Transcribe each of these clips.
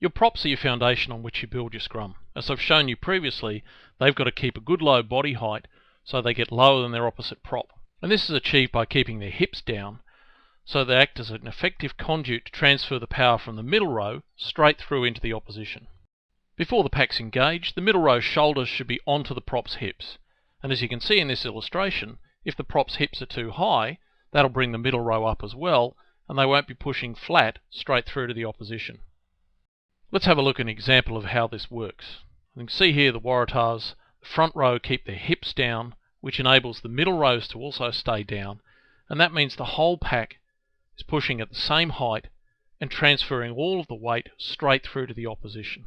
Your props are your foundation on which you build your scrum. As I've shown you previously, they've got to keep a good low body height so they get lower than their opposite prop. And this is achieved by keeping their hips down so they act as an effective conduit to transfer the power from the middle row straight through into the opposition. Before the pack's engaged, the middle row's shoulders should be onto the prop's hips. And as you can see in this illustration, if the prop's hips are too high, that'll bring the middle row up as well, and they won't be pushing flat straight through to the opposition. Let's have a look at an example of how this works. You can see here the Waratahs, the front row keep their hips down, which enables the middle rows to also stay down, and that means the whole pack is pushing at the same height and transferring all of the weight straight through to the opposition.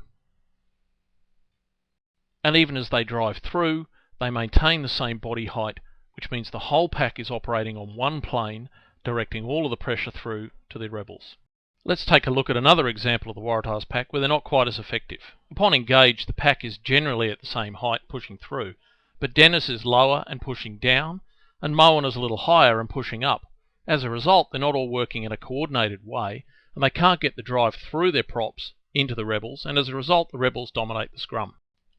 And even as they drive through, they maintain the same body height, which means the whole pack is operating on one plane, directing all of the pressure through to the rebels. Let's take a look at another example of the Waratahs pack where they're not quite as effective. Upon engage, the pack is generally at the same height pushing through, but Dennis is lower and pushing down, and Moen is a little higher and pushing up. As a result, they're not all working in a coordinated way, and they can't get the drive through their props into the rebels, and as a result, the rebels dominate the scrum.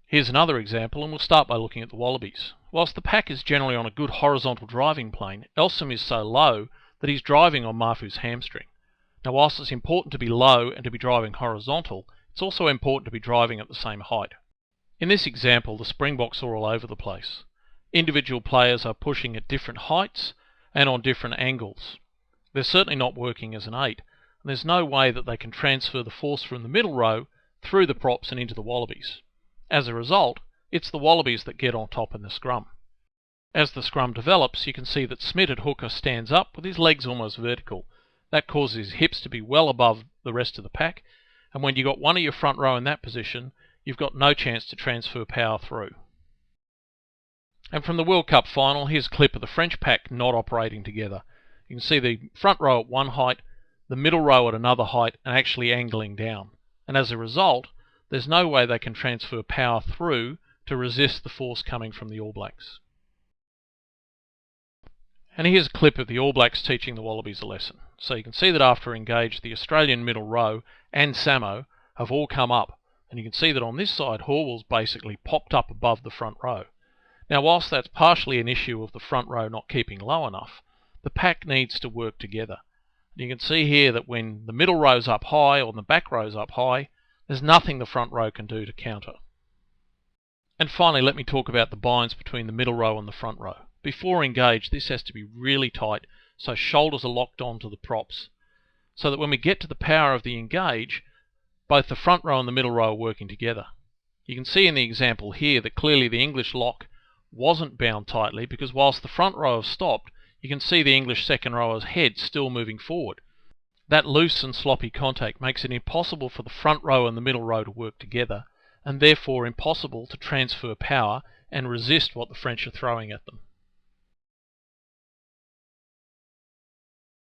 Here's another example, and we'll start by looking at the Wallabies. Whilst the pack is generally on a good horizontal driving plane, Elsom is so low that he's driving on Mafu's hamstring. Now, whilst it's important to be low and to be driving horizontal, it's also important to be driving at the same height. In this example, the Springboks are all over the place. Individual players are pushing at different heights and on different angles. They're certainly not working as an 8, and there's no way that they can transfer the force from the middle row through the props and into the Wallabies. As a result, it's the Wallabies that get on top in the scrum. As the scrum develops, you can see that Smith at hooker stands up with his legs almost vertical. That causes his hips to be well above the rest of the pack, and when you've got one of your front row in that position, you've got no chance to transfer power through. And from the World Cup final, here's a clip of the French pack not operating together. You can see the front row at one height, the middle row at another height, and actually angling down. And as a result, there's no way they can transfer power through to resist the force coming from the All Blacks. And here's a clip of the All Blacks teaching the Wallabies a lesson. So you can see that after engage, the Australian middle row and Samo have all come up. And you can see that on this side, Horwell's basically popped up above the front row. Now, whilst that's partially an issue of the front row not keeping low enough, the pack needs to work together. And you can see here that when the middle row's up high or the back row's up high, there's nothing the front row can do to counter. And finally, let me talk about the binds between the middle row and the front row. Before engage, this has to be really tight, so shoulders are locked onto the props, so that when we get to the power of the engage, both the front row and the middle row are working together. You can see in the example here that clearly the English lock wasn't bound tightly, because whilst the front row have stopped, you can see the English second rower's head still moving forward. That loose and sloppy contact makes it impossible for the front row and the middle row to work together, and therefore impossible to transfer power and resist what the French are throwing at them.